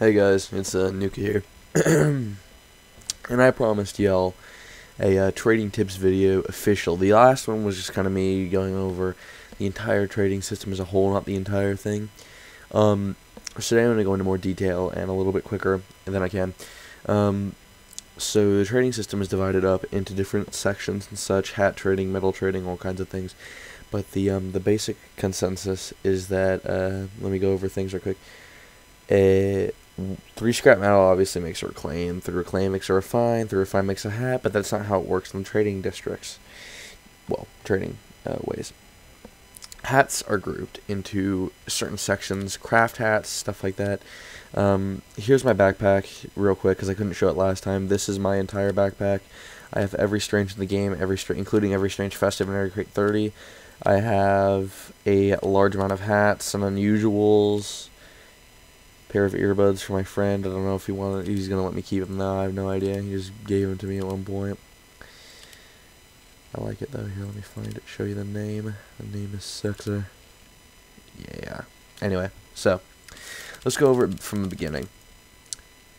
Hey guys, it's Nuka here, and I promised y'all a trading tips video official. The last one was just kind of me going over the entire trading system as a whole, not the entire thing. Today I'm going to go into more detail and a little bit quicker than I can. So the trading system is divided up into different sections and such: hat trading, metal trading, all kinds of things. But the basic consensus is that let me go over things real quick. 3 scrap metal obviously makes a reclaim. 3 reclaim makes a refine. 3 refine makes a hat, but that's not how it works in trading districts. Well, trading ways. Hats are grouped into certain sections, craft hats, stuff like that. Here's my backpack real quick because I couldn't show it last time. This is my entire backpack. I have every strange in the game, including every strange festive in Area Crate 30. I have a large amount of hats, some unusuals, pair of earbuds for my friend. I don't know if he's gonna let me keep them though. I have no idea. He just gave them to me at one point. I like it though. Here, let me find it. Show you the name. The name is Sexer. Yeah. Anyway, so let's go over it from the beginning.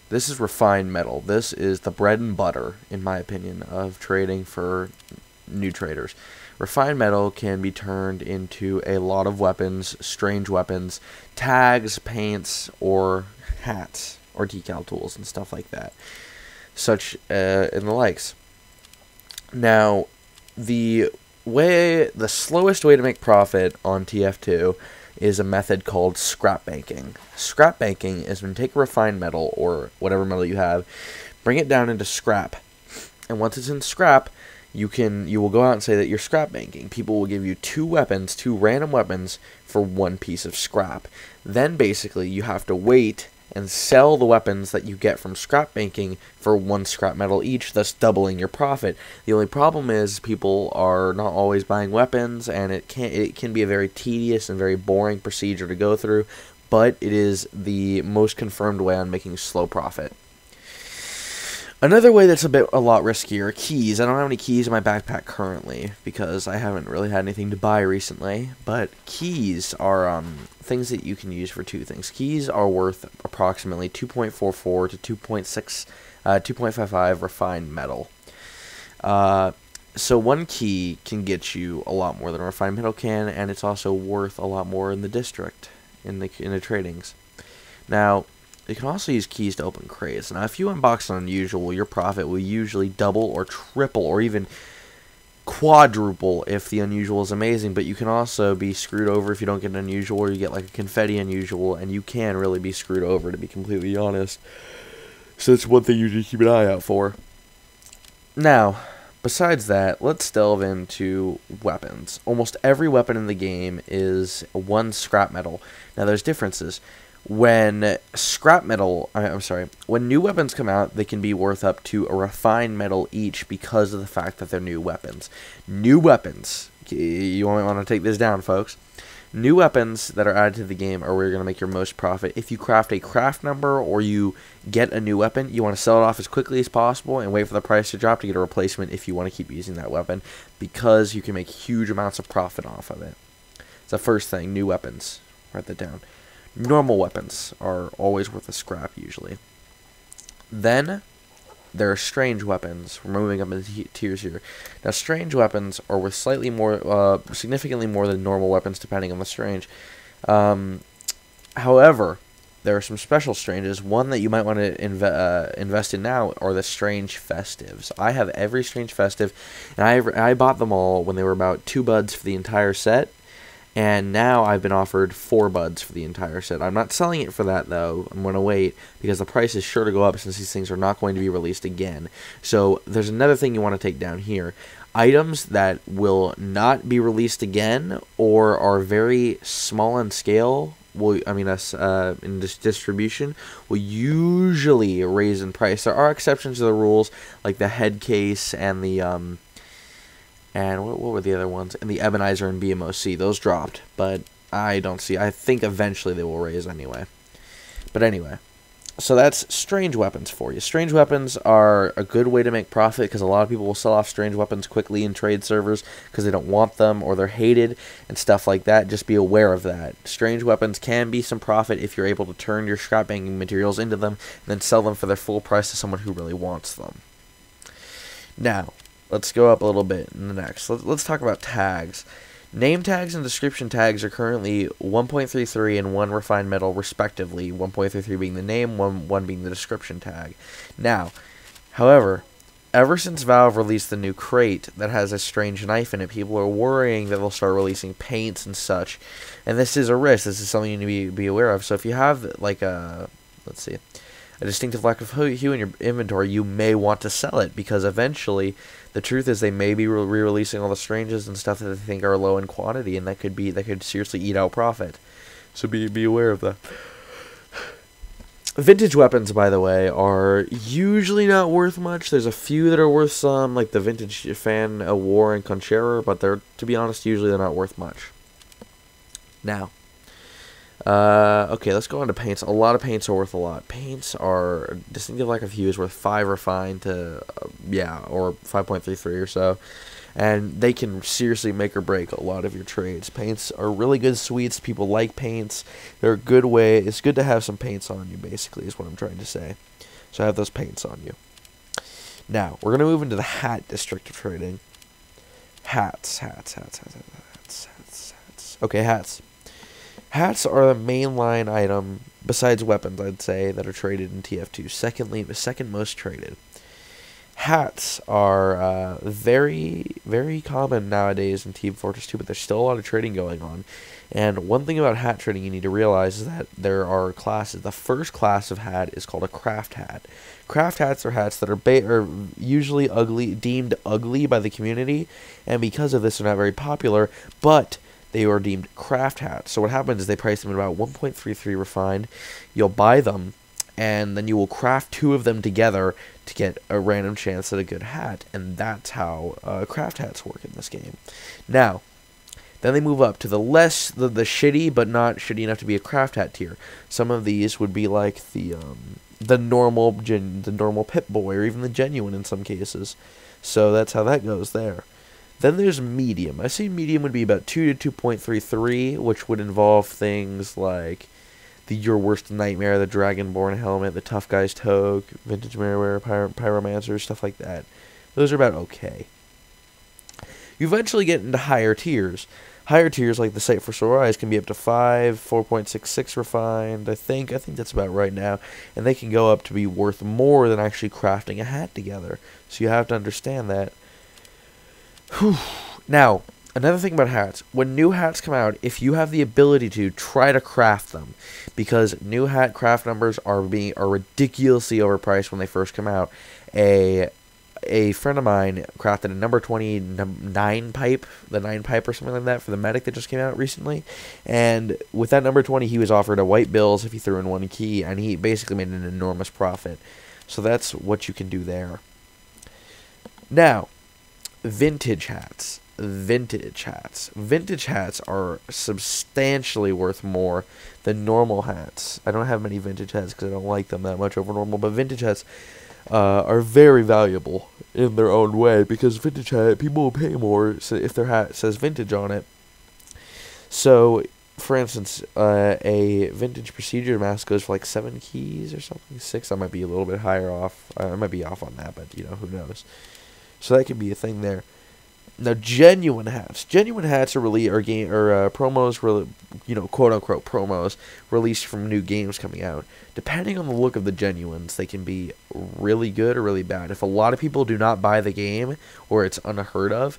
This is refined metal. This is the bread and butter, in my opinion, of trading for new traders. Refined metal can be turned into a lot of weapons, strange weapons, tags, paints, or hats, or decal tools, and stuff like that. Such and the likes. Now, the slowest way to make profit on TF2 is a method called scrap banking. Scrap banking is when you take a refined metal, or whatever metal you have, bring it down into scrap. And once it's in scrap, you will go out and say that you're scrap banking. People will give you 2 random weapons for 1 piece of scrap. Then basically you have to wait and sell the weapons that you get from scrap banking for 1 scrap metal each, thus doubling your profit. The only problem is people are not always buying weapons, and it can be a very tedious and very boring procedure to go through, but it is the most confirmed way on making slow profit. Another way that's a lot riskier, keys. I don't have any keys in my backpack currently because I haven't really had anything to buy recently, but keys are things that you can use for 2 things. Keys are worth approximately 2.44 to 2.55 refined metal. So 1 key can get you a lot more than a refined metal can, and it's also worth a lot more in the district, in the tradings. Now, you can also use keys to open crates. Now, if you unbox an unusual, your profit will usually double or triple or even quadruple if the unusual is amazing, but you can also be screwed over if you don't get an unusual, or you get like a confetti unusual, and you can really be screwed over, to be completely honest. So that's one thing you need to keep an eye out for. Now, besides that, let's delve into weapons. Almost every weapon in the game is 1 scrap metal. Now, there's differences. When new weapons come out, they can be worth up to a refined metal each because of the fact that they're new weapons. New weapons, you might want to take this down, folks. New weapons that are added to the game are where you're going to make your most profit. If you craft a craft number or you get a new weapon, you want to sell it off as quickly as possible and wait for the price to drop to get a replacement if you want to keep using that weapon, because you can make huge amounts of profit off of it. It's the first thing, new weapons. Write that down. Normal weapons are always worth a scrap, usually. Then, there are strange weapons. We're moving up into tiers here. Now, strange weapons are worth significantly more than normal weapons, depending on the strange. However, there are some special stranges. One that you might want to invest in now are the strange festives. I have every strange festive, and I bought them all when they were about 2 buds for the entire set. And now I've been offered 4 buds for the entire set. I'm not selling it for that, though. I'm going to wait, because the price is sure to go up since these things are not going to be released again. So there's another thing you want to take down here. Items that will not be released again or are very small in scale, in this distribution, will usually raise in price. There are exceptions to the rules, like the head case and the and what were the other ones? And the Ebonizer and BMOC. Those dropped, but I think eventually they will raise anyway. But anyway, So that's strange weapons for you. Strange weapons are a good way to make profit because a lot of people will sell off strange weapons quickly in trade servers because they don't want them or they're hated and stuff like that. Just be aware of that. Strange weapons can be some profit if you're able to turn your scrap banking materials into them and then sell them for their full price to someone who really wants them. Now, let's go up a little bit in the next. Let's talk about tags. Name tags and description tags are currently 1.33 and 1 refined metal respectively, 1.33 being the name, 1 being the description tag. Now, however, ever since Valve released the new crate that has a strange knife in it, people are worrying that they'll start releasing paints and such, and this is a risk. This is something you need to be aware of. So if you have, like, a distinctive lack of hue in your inventory, you may want to sell it, because eventually the truth is they may be re-releasing all the stranges and stuff that they think are low in quantity, and that could seriously eat out profit. So be aware of that. Vintage weapons, by the way, are usually not worth much. There's a few that are worth some, like the Vintage Fan War and Conqueror, but to be honest, usually they're not worth much. Now, okay, let's go on to paints. A lot of paints are worth a lot. Paints are distinctive lack of hue is worth 5 refined to, or 5.33 or so. And they can seriously make or break a lot of your trades. Paints are really good sweets. People like paints. They're a good way. It's good to have some paints on you, basically, is what I'm trying to say. So have those paints on you. Now, we're going to move into the hat district of trading. Hats. Okay, hats. Hats are the mainline item, besides weapons, I'd say, that are traded in TF2. Second most traded. Hats are very, very common nowadays in Team Fortress 2, but there's still a lot of trading going on. And one thing about hat trading you need to realize is that there are classes. The first class of hat is called a craft hat. Craft hats are hats that are usually deemed ugly by the community, and because of this, they're not very popular, but they are deemed craft hats. So what happens is they price them at about 1.33 refined. You'll buy them, and then you will craft 2 of them together to get a random chance at a good hat. And that's how craft hats work in this game. Now, then they move up to the shitty, but not shitty enough to be a craft hat tier. Some of these would be like the normal Pip-Boy, or even the genuine in some cases. So that's how that goes there. Then there's medium. I see medium would be about 2 to 2.33, which would involve things like the Your Worst Nightmare, the Dragonborn helmet, the Tough Guy's Toque, Vintage Mirrorware, Pyromancer, stuff like that. Those are about okay. You eventually get into higher tiers. Higher tiers like the Sight for Sore Eyes can be up to 5, 4.66 refined. I think that's about right now. And they can go up to be worth more than actually crafting a hat together. So you have to understand that. Now, another thing about hats. When new hats come out, if you have the ability to, try to craft them. Because new hat craft numbers are ridiculously overpriced when they first come out. A friend of mine crafted a number 20 9 pipe, the 9 pipe or something like that for the medic that just came out recently. And with that number 20, he was offered a white bills if he threw in 1 key, and he basically made an enormous profit. So that's what you can do there. Now, vintage hats. Vintage hats are substantially worth more than normal hats. I don't have many vintage hats because I don't like them that much over normal, but vintage hats are very valuable in their own way, because vintage hat, people will pay more if their hat says vintage on it. So, for instance, a vintage procedure mask goes for like 7 keys or something, 6. I might be a little bit higher off. I might be off on that, but who knows. So that could be a thing there. Now, genuine hats. Genuine hats are promos, quote unquote promos released from new games coming out. Depending on the look of the genuines, they can be really good or really bad. If a lot of people do not buy the game, or it's unheard of,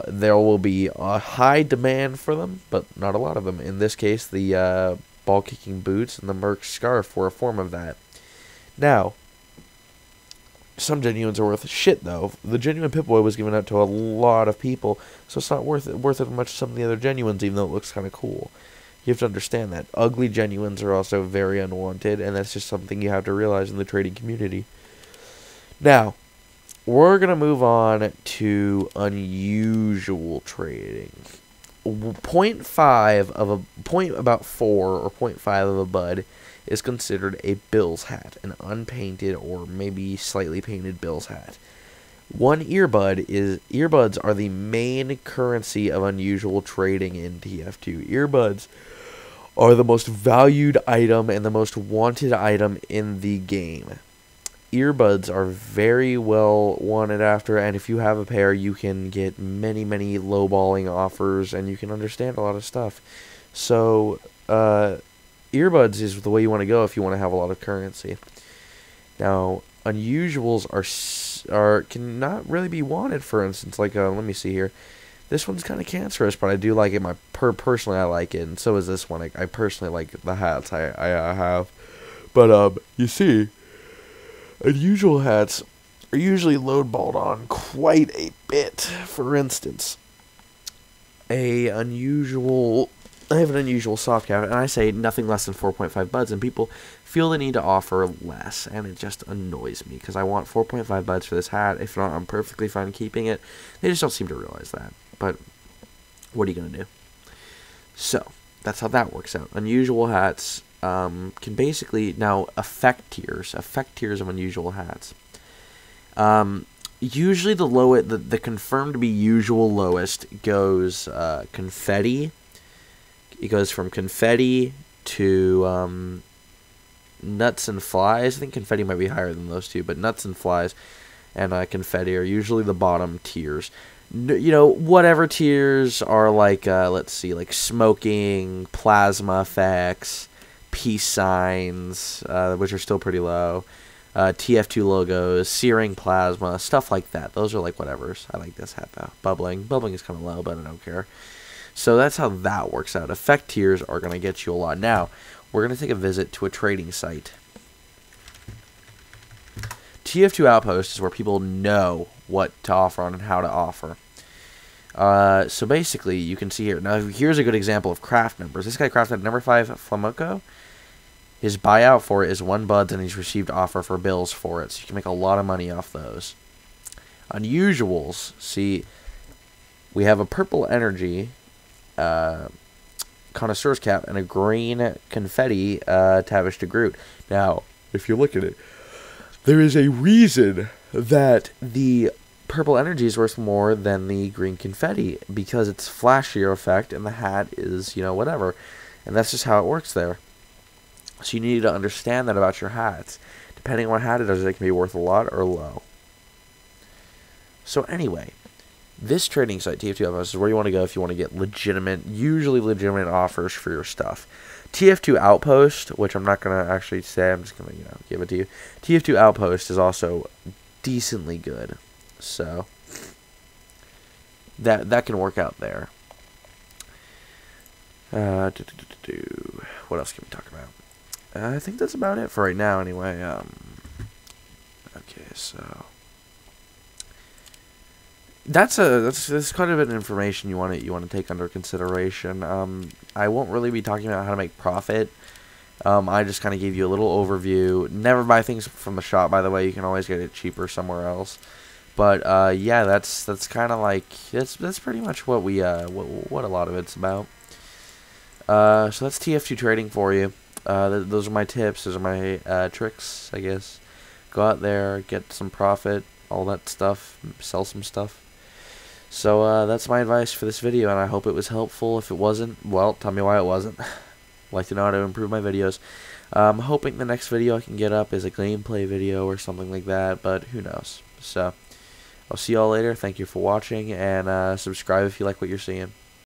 there will be a high demand for them, but not a lot of them. In this case, the ball kicking boots and the Merc scarf were a form of that. Now, some genuines are worth shit, though. The genuine Pip-Boy was given out to a lot of people, so it's not worth it as much as some of the other genuines, even though it looks kind of cool. You have to understand that. Ugly genuines are also very unwanted, and that's just something you have to realize in the trading community. Now, we're going to move on to unusual trading. About 4 or 0.5 of a bud is considered a Bills hat, an unpainted or maybe slightly painted Bills hat. Earbuds are the main currency of unusual trading in TF2. Earbuds are the most valued item and the most wanted item in the game. Earbuds are very well wanted after, and if you have a pair, you can get many, many lowballing offers, and you can understand a lot of stuff. So, earbuds is the way you want to go if you want to have a lot of currency. Now, unusuals can not really be wanted. For instance, like let me see here. This one's kind of cancerous, but I do like it. Personally, I like it, and so is this one. I personally like the hats I have. But you see, unusual hats are usually lowballed on quite a bit. For instance, I have an unusual soft cap, and I say nothing less than 4.5 buds, and people feel the need to offer less, and it just annoys me, because I want 4.5 buds for this hat. If not, I'm perfectly fine keeping it. They just don't seem to realize that, but what are you going to do? So, that's how that works out. Unusual hats can basically now affect tiers of unusual hats. Usually the confirmed to be usual lowest goes confetti. It goes from confetti to nuts and flies. I think confetti might be higher than those two, but nuts and flies and confetti are usually the bottom tiers. Whatever tiers are like, let's see, like smoking, plasma effects, peace signs, which are still pretty low, TF2 logos, searing plasma, stuff like that. Those are like whatevers. I like this hat though. Bubbling is kind of low, but I don't care. So that's how that works out. Effect tiers are going to get you a lot. Now, we're going to take a visit to a trading site. TF2 Outpost is where people know what to offer on and how to offer. So basically, you can see here. Now, here's a good example of craft numbers. This guy crafted number 5 Flamoco. His buyout for it is 1 buds, and he's received offer for bills for it. So you can make a lot of money off those. Unusuals. See, we have a purple energy connoisseur's cap and a green confetti Tavish de Groot. Now, if you look at it, there is a reason that the purple energy is worth more than the green confetti, because it's flashier effect and the hat is, whatever. And that's just how it works there. So you need to understand that about your hats. Depending on what hat it is, it can be worth a lot or low. So anyway, this trading site, TF2 Outpost, is where you want to go if you want to get usually legitimate offers for your stuff. TF2 Outpost, which I'm not going to actually say, I'm just going to give it to you. TF2 Outpost is also decently good. So, that can work out there. What else can we talk about? I think that's about it for right now, anyway. Okay, so that's quite a bit of information you want to take under consideration. I won't really be talking about how to make profit. I just kind of gave you a little overview. Never buy things from the shop, by the way. You can always get it cheaper somewhere else. But yeah, that's kind of like that's pretty much what what a lot of it's about. So that's TF2 trading for you. Those are my tips. Those are my tricks, I guess. Go out there, get some profit, all that stuff, sell some stuff. So that's my advice for this video, and I hope it was helpful. If it wasn't, well, tell me why it wasn't. I'd like to know how to improve my videos. I'm hoping the next video I can get up is a gameplay video or something like that, but who knows. So I'll see y'all later. Thank you for watching, and subscribe if you like what you're seeing.